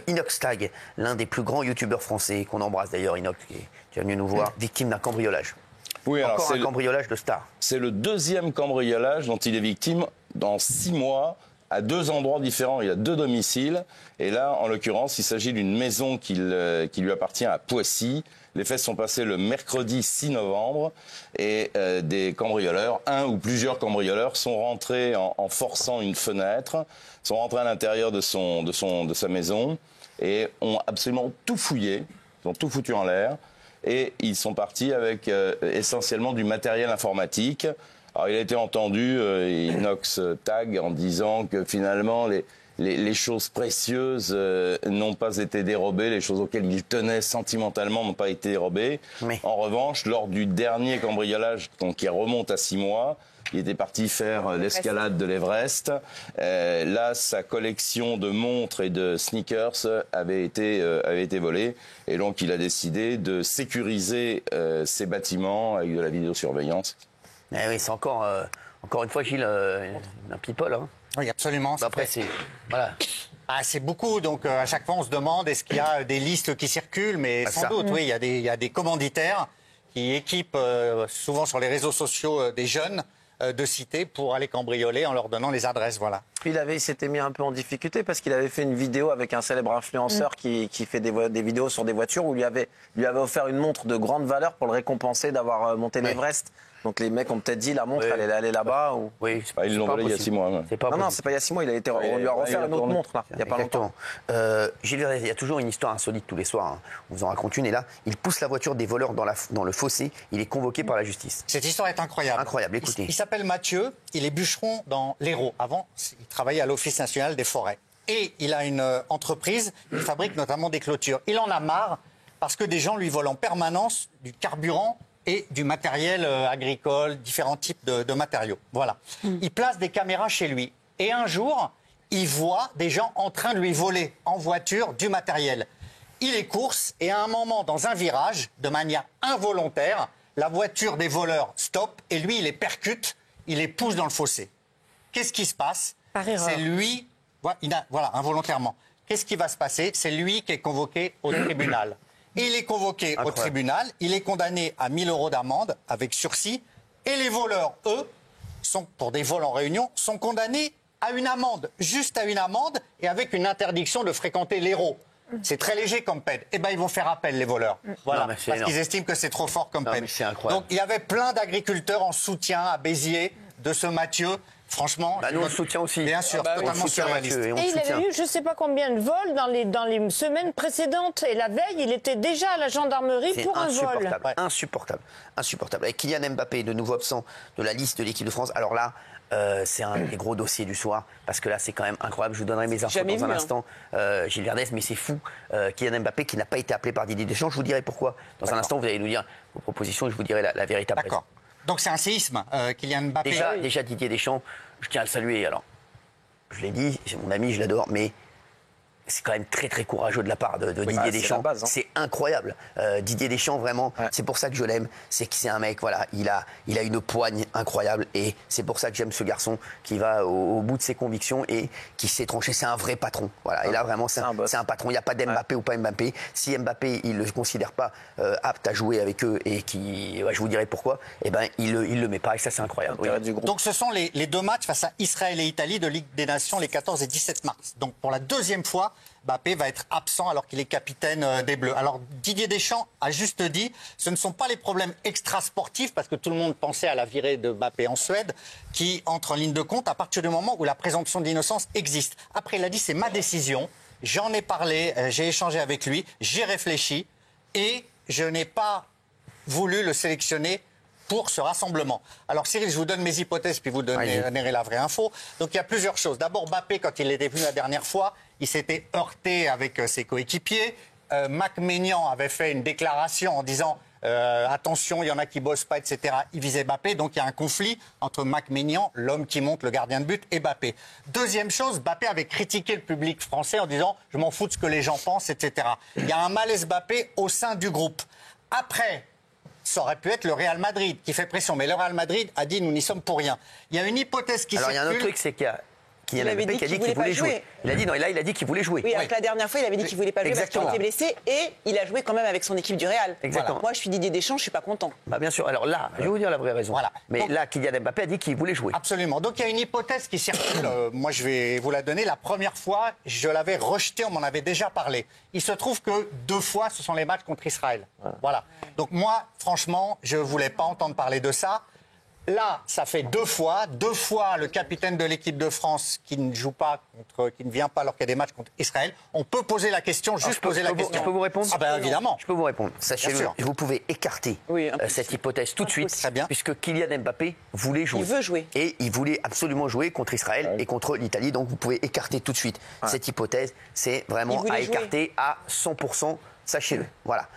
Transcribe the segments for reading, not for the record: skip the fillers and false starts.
Inox Tag, l'un des plus grands youtubeurs français, qu'on embrasse d'ailleurs, Inox, qui est venu nous voir, victime d'un cambriolage. Oui, alors encore un cambriolage de star. C'est le deuxième cambriolage dont il est victime dans 6 mois, à 2 endroits différents. Il a 2 domiciles. Et là, en l'occurrence, il s'agit d'une maison qui lui appartient à Poissy. Les faits sont passés le mercredi 6 novembre. Et des cambrioleurs, un ou plusieurs cambrioleurs, sont rentrés en forçant une fenêtre, sont rentrés à l'intérieur de sa maison et ont absolument tout fouillé. Ils ont tout foutu en l'air. Et ils sont partis avec essentiellement du matériel informatique. Alors il a été entendu, Inox Tag, en disant que finalement les choses précieuses n'ont pas été dérobées, les choses auxquelles il tenait sentimentalement n'ont pas été dérobées. Mais... En revanche, lors du dernier cambriolage, donc qui remonte à 6 mois, il était parti faire l'escalade de l'Everest. Là, sa collection de montres et de sneakers avait été volée. Et donc, il a décidé de sécuriser ses bâtiments avec de la vidéosurveillance. Eh oui, c'est encore une fois, Gilles, un people. Hein. Oui, absolument. Après, c'est... Voilà. Ah, c'est beaucoup, donc à chaque fois on se demande est-ce qu'il y a des listes qui circulent, mais sans doute, oui, il y a des commanditaires qui équipent souvent sur les réseaux sociaux des jeunes de cités pour aller cambrioler en leur donnant les adresses, voilà. Puis il s'était mis un peu en difficulté parce qu'il avait fait une vidéo avec un célèbre influenceur qui fait des vidéos sur des voitures où lui avait offert une montre de grande valeur pour le récompenser d'avoir monté l'Everest. Donc les mecs ont peut-être dit la montre, elle est allée là-bas. Ou... Oui, ils l'ont volé il y a 6 mois. Non, c'est pas il y a 6 mois, on lui a offert une autre montre, là, il n'y a pas longtemps. Gilles, il y a toujours une histoire insolite tous les soirs. Hein. On vous en raconte une, et là, il pousse la voiture des voleurs dans le fossé. Il est convoqué par la justice. Cette histoire est incroyable. Incroyable, écoutez. Il s'appelle Mathieu, il est bûcheron dans l'Hérault. Avant, il travaillait à l'Office national des forêts. Et il a une entreprise, il fabrique notamment des clôtures. Il en a marre parce que des gens lui volent en permanence du carburant et du matériel agricole, différents types de matériaux. Voilà. Il place des caméras chez lui. Et un jour, il voit des gens en train de lui voler en voiture du matériel. Il les course et à un moment, dans un virage, de manière involontaire, la voiture des voleurs stoppe et lui, il les percute, il les pousse dans le fossé. Qu'est-ce qui se passe? C'est lui, voilà, involontairement. Qu'est-ce qui va se passer? C'est lui qui est convoqué au tribunal. Et il est convoqué au tribunal, il est condamné à 1 000 € d'amende avec sursis. Et les voleurs, eux, pour des vols en réunion, sont condamnés à une amende, juste à une amende et avec une interdiction de fréquenter l'Hérault. C'est très léger comme peine. Eh bien, ils vont faire appel, les voleurs. Voilà, parce qu'ils estiment que c'est trop fort comme peine. Donc, il y avait plein d'agriculteurs en soutien à Béziers de ce Mathieu. Franchement, nous on le soutient aussi. Bien sûr, totalement surréaliste. Et il avait eu je ne sais pas combien de vols dans les semaines précédentes. Et la veille, il était déjà à la gendarmerie pour un vol. Insupportable. Avec Kylian Mbappé, de nouveau absent de la liste de l'équipe de France. Alors là, c'est un des gros dossiers du soir, parce que là, c'est quand même incroyable. Je vous donnerai mes infos dans un instant, Gilles Verdez, mais c'est fou. Kylian Mbappé qui n'a pas été appelé par Didier Deschamps. Je vous dirai pourquoi. Dans un instant, vous allez nous dire vos propositions et je vous dirai la véritable raison. D'accord. Donc c'est un séisme, Kylian Mbappé. Déjà Didier Deschamps, je tiens à le saluer. Alors, je l'ai dit, c'est mon ami, je l'adore, mais c'est quand même très très courageux de la part de Didier Deschamps. C'est incroyable. Didier Deschamps, vraiment, c'est pour ça que je l'aime. C'est que c'est un mec, voilà, il a une poigne incroyable et c'est pour ça que j'aime ce garçon qui va au bout de ses convictions et qui s'est tranché. C'est un vrai patron. Voilà. Et là, vraiment, c'est un patron. Il n'y a pas d'Mbappé ou pas Mbappé. Si Mbappé, il ne le considère pas apte à jouer avec eux et je vous dirai pourquoi, eh ben, il le met pas et ça, c'est incroyable. Donc, ce sont les 2 matchs face à Israël et Italie de Ligue des Nations les 14 et 17 mars. Donc, pour la 2e fois, Mbappé va être absent alors qu'il est capitaine des Bleus. Alors Didier Deschamps a juste dit, ce ne sont pas les problèmes extrasportifs, parce que tout le monde pensait à la virée de Mbappé en Suède, qui entre en ligne de compte à partir du moment où la présomption d'innocence existe. Après, il a dit, c'est ma décision, j'en ai parlé, j'ai échangé avec lui, j'ai réfléchi et je n'ai pas voulu le sélectionner pour ce rassemblement. Alors Cyril, je vous donne mes hypothèses, puis vous donnerez la vraie info. Donc il y a plusieurs choses. D'abord, Mbappé, quand il était venu la dernière fois, il s'était heurté avec ses coéquipiers. Mac Maignan avait fait une déclaration en disant attention, il y en a qui bossent pas, etc. Il visait Mbappé, donc il y a un conflit entre Mac Maignan, l'homme qui monte, le gardien de but, et Mbappé. Deuxième chose, Mbappé avait critiqué le public français en disant je m'en fous de ce que les gens pensent, etc. Il y a un malaise Mbappé au sein du groupe. Après, ça aurait pu être le Real Madrid qui fait pression. Mais le Real Madrid a dit nous n'y sommes pour rien. Il y a une hypothèse qui circule. Alors il y a un autre truc, c'est qu'il y a Kylian Mbappé qui a dit qu'il voulait jouer. Il a dit, non, et là, il a dit qu'il voulait jouer. Oui, alors que la dernière fois, il avait dit qu'il voulait pas jouer parce qu'il était blessé et il a joué quand même avec son équipe du Real. Exactement. Voilà. Moi, je suis Didier Deschamps, je suis pas content. Bah, bien sûr. Alors là, je vais vous dire la vraie raison. Voilà. Mais donc, là, Kylian Mbappé a dit qu'il voulait jouer. Absolument. Donc il y a une hypothèse qui circule. Moi, je vais vous la donner. La première fois, je l'avais rejetée, on m'en avait déjà parlé. Il se trouve que 2 fois, ce sont les matchs contre Israël. Voilà. Donc moi, franchement, je voulais pas entendre parler de ça. Là, ça fait 2 fois. 2 fois, le capitaine de l'équipe de France qui ne joue pas qui ne vient pas alors qu'il y a des matchs contre Israël. On peut poser la question, juste poser la question. Je peux vous répondre? Ah ben évidemment. Je peux vous répondre. Sachez-le, vous pouvez écarter cette hypothèse tout de suite. Très bien. Puisque Kylian Mbappé voulait jouer. Il veut jouer. Et il voulait absolument jouer contre Israël et contre l'Italie. Donc vous pouvez écarter tout de suite cette hypothèse. C'est vraiment à écarter à 1100%. Sachez-le. Voilà.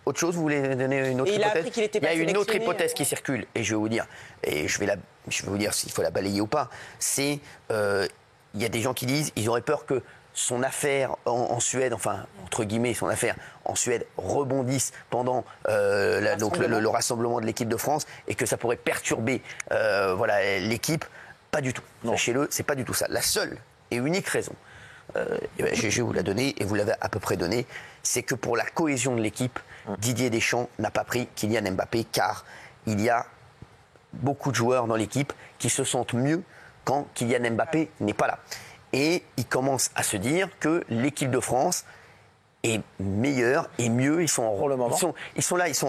Autre chose, vous voulez donner une autre hypothèse? Il y a une autre hypothèse qui circule, et je vais vous dire, et je vais vous dire s'il faut la balayer ou pas. C'est, il y a des gens qui disent, ils auraient peur que son affaire en Suède, enfin entre guillemets son affaire en Suède rebondisse pendant le rassemblement de l'équipe de France et que ça pourrait perturber l'équipe. Pas du tout. Sachez-le, c'est pas du tout ça. La seule et unique raison. Je vais vous la donner et vous l'avez à peu près donnée, c'est que pour la cohésion de l'équipe, Didier Deschamps n'a pas pris Kylian Mbappé car il y a beaucoup de joueurs dans l'équipe qui se sentent mieux quand Kylian Mbappé n'est pas là. Et il commence à se dire que l'équipe de France est meilleure et mieux. Ils sont en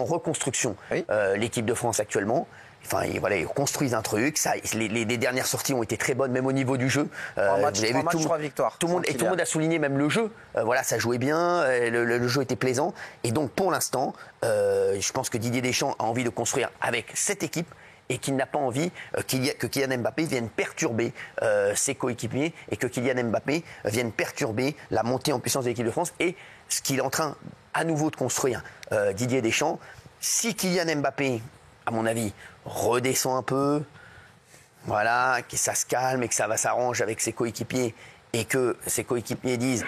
reconstruction. Oui. L'équipe de France actuellement. Enfin, voilà, ils construisent un truc. Ça, les dernières sorties ont été très bonnes, même au niveau du jeu. Vous avez vu 3 victoires. Tout le monde a souligné même le jeu. Voilà, ça jouait bien, le jeu était plaisant. Et donc, pour l'instant, je pense que Didier Deschamps a envie de construire avec cette équipe et qu'il n'a pas envie que Kylian Mbappé vienne perturber ses coéquipiers et que Kylian Mbappé vienne perturber la montée en puissance de l'équipe de France et ce qu'il est en train à nouveau de construire Didier Deschamps. Si Kylian Mbappé, à mon avis, redescend un peu, voilà, que ça se calme et que ça va s'arranger avec ses coéquipiers et que ses coéquipiers disent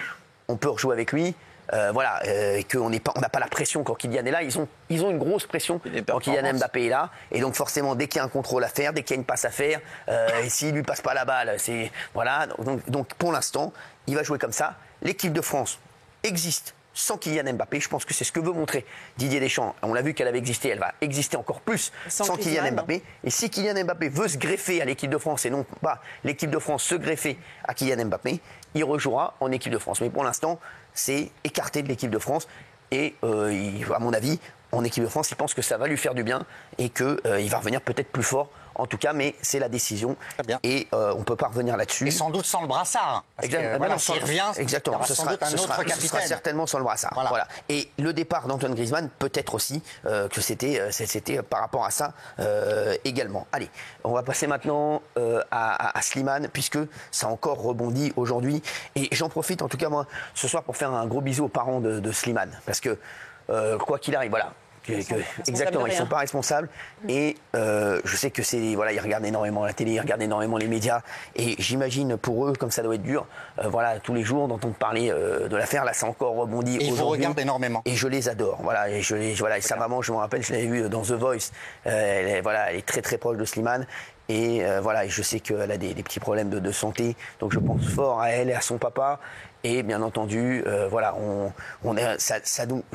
on peut rejouer avec lui, et qu'on n'a pas la pression quand Kylian est là. Ils ont une grosse pression quand Kylian Mbappé est là. Et donc forcément, dès qu'il y a un contrôle à faire, dès qu'il y a une passe à faire, et s'il lui passe pas la balle, c'est voilà. Donc pour l'instant, il va jouer comme ça. L'équipe de France existe sans Kylian Mbappé. Je pense que c'est ce que veut montrer Didier Deschamps. On l'a vu qu'elle avait existé, elle va exister encore plus sans Kylian Mbappé. Et si Kylian Mbappé veut se greffer à l'équipe de France et non pas l'équipe de France se greffer à Kylian Mbappé, il rejouera en équipe de France. Mais pour l'instant, c'est écarté de l'équipe de France. Et à mon avis, en équipe de France, il pense que ça va lui faire du bien et qu'il va revenir peut-être plus fort. En tout cas, mais c'est la décision. Très bien. Et on ne peut pas revenir là-dessus. Et sans doute sans le brassard. Exactement. S'il revient, exactement. Ce sera certainement sans le brassard. Voilà. Et le départ d'Antoine Griezmann, peut-être aussi que c'était par rapport à ça également. Allez, on va passer maintenant à Slimane, puisque ça a encore rebondi aujourd'hui. Et j'en profite, en tout cas, moi, ce soir, pour faire un gros bisou aux parents de Slimane. Parce que, quoi qu'il arrive, voilà. Exactement, ils ne sont pas responsables. Et je sais que c'est. Voilà, ils regardent énormément la télé, ils regardent énormément les médias. Et j'imagine pour eux, comme ça doit être dur, tous les jours d'entendre parler de l'affaire. Là, ça a encore rebondi aujourd'hui. Et ils vous regardent énormément. Et je les adore. Voilà, et sa maman, je me rappelle, je l'avais vue dans The Voice. Elle est très très proche de Slimane. Et et je sais qu'elle a des petits problèmes de santé. Donc je pense fort à elle et à son papa. Et bien entendu, je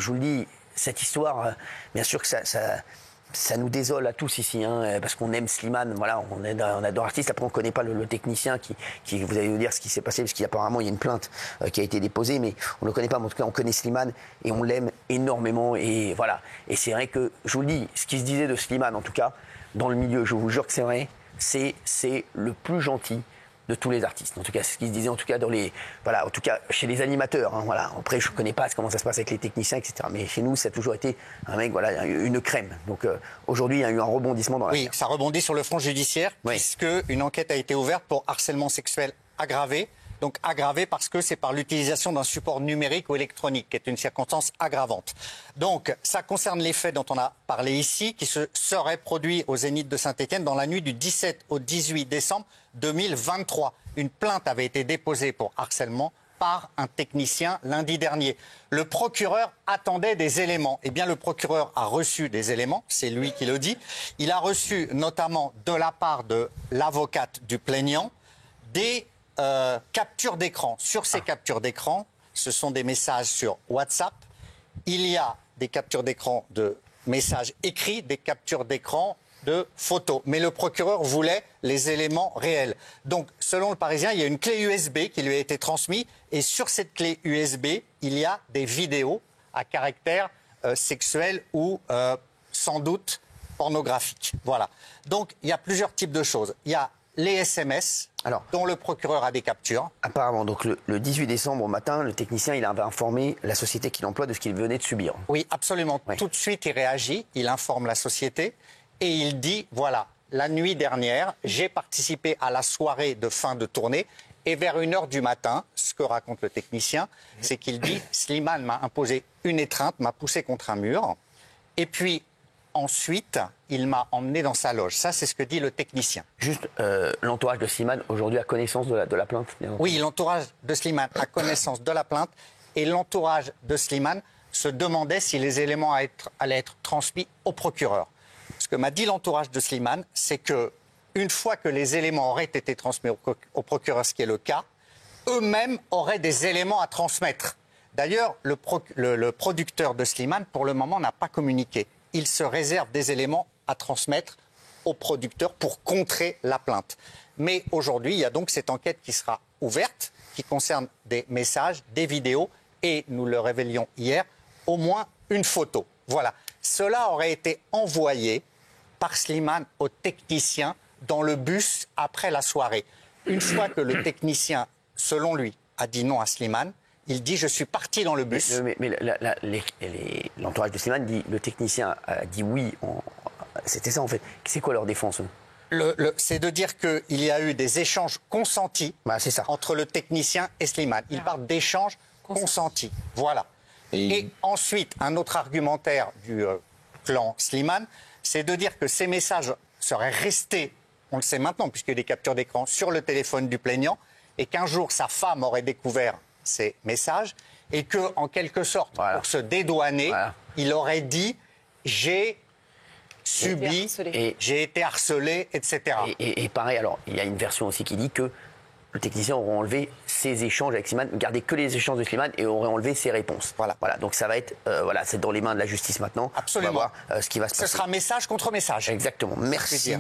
vous le dis. Cette histoire, bien sûr que ça nous désole à tous ici, parce qu'on aime Slimane, voilà, on adore l'artiste. Après, on ne connaît pas le technicien qui vous allez nous dire ce qui s'est passé, parce qu'apparemment, il y a une plainte qui a été déposée, mais on ne le connaît pas. Mais en tout cas, on connaît Slimane et on l'aime énormément. Et voilà. Et c'est vrai que, je vous le dis, ce qui se disait de Slimane, en tout cas, dans le milieu, je vous jure que c'est vrai, c'est le plus gentil de tous les artistes. En tout cas, c'est ce qui se disait, en tout cas, en tout cas, chez les animateurs. Après, je ne connais pas comment ça se passe avec les techniciens, etc. Mais chez nous, ça a toujours été un mec, une crème. Donc, aujourd'hui, il y a eu un rebondissement dans l'affaire. Oui, ça rebondit sur le front judiciaire, puisque une enquête a été ouverte pour harcèlement sexuel aggravé. Donc aggravé parce que c'est par l'utilisation d'un support numérique ou électronique, qui est une circonstance aggravante. Donc ça concerne les faits dont on a parlé ici, qui se seraient produits au Zénith de Saint-Étienne dans la nuit du 17 au 18 décembre 2023. Une plainte avait été déposée pour harcèlement par un technicien lundi dernier. Le procureur attendait des éléments. Eh bien, le procureur a reçu des éléments, c'est lui qui le dit. Il a reçu notamment de la part de l'avocate du plaignant des captures d'écran. Sur ces captures d'écran, ce sont des messages sur WhatsApp. Il y a des captures d'écran de messages écrits, des captures d'écran de photos. Mais le procureur voulait les éléments réels. Donc, selon le Parisien, il y a une clé USB qui lui a été transmise. Et sur cette clé USB, il y a des vidéos à caractère sexuel ou sans doute pornographique. Voilà. Donc, il y a plusieurs types de choses. Il y a les SMS, dont le procureur a des captures. Apparemment, donc le 18 décembre au matin, le technicien il avait informé la société qu'il emploie de ce qu'il venait de subir. Oui, absolument. Oui. Tout de suite, il réagit, il informe la société et il dit, voilà, la nuit dernière, j'ai participé à la soirée de fin de tournée et vers 1h du matin, ce que raconte le technicien, c'est qu'il dit, Slimane m'a imposé une étreinte, m'a poussé contre un mur et puis ensuite, il m'a emmené dans sa loge. Ça, c'est ce que dit le technicien. Juste, l'entourage de Slimane, aujourd'hui, a connaissance de la plainte, bien entendu. Oui, l'entourage de Slimane a connaissance de la plainte et l'entourage de Slimane se demandait si les éléments allaient être transmis au procureur. Ce que m'a dit l'entourage de Slimane, c'est que une fois que les éléments auraient été transmis au procureur, ce qui est le cas, eux-mêmes auraient des éléments à transmettre. D'ailleurs, le producteur de Slimane, pour le moment, n'a pas communiqué. Il se réserve des éléments à transmettre au producteur pour contrer la plainte. Mais aujourd'hui, il y a donc cette enquête qui sera ouverte, qui concerne des messages, des vidéos, et nous le révélions hier, au moins une photo. Voilà. Cela aurait été envoyé par Slimane au technicien dans le bus après la soirée. Une fois que le technicien, selon lui, a dit non à Slimane, il dit « je suis parti dans le bus ». Mais l'entourage de Slimane dit, le technicien a dit oui, c'était ça en fait. C'est quoi leur défense? C'est de dire qu'il y a eu des échanges consentis entre le technicien et Slimane. Ils parlent d'échanges consentis. Voilà. Et ensuite, un autre argumentaire du clan Slimane, c'est de dire que ces messages seraient restés, on le sait maintenant, puisqu'il y a des captures d'écran sur le téléphone du plaignant, et qu'un jour sa femme aurait découvert ces messages, et que, en quelque sorte, pour se dédouaner, il aurait dit « j'ai subi, j'ai été harcelé, etc. » Et pareil, alors, il y a une version aussi qui dit que le technicien aurait enlevé ses échanges avec Slimane, gardé que les échanges de Slimane et aurait enlevé ses réponses. Voilà. Donc ça va être, c'est dans les mains de la justice maintenant. Absolument. On va voir ce qui va se passer. Ce sera message contre message. Exactement. Merci.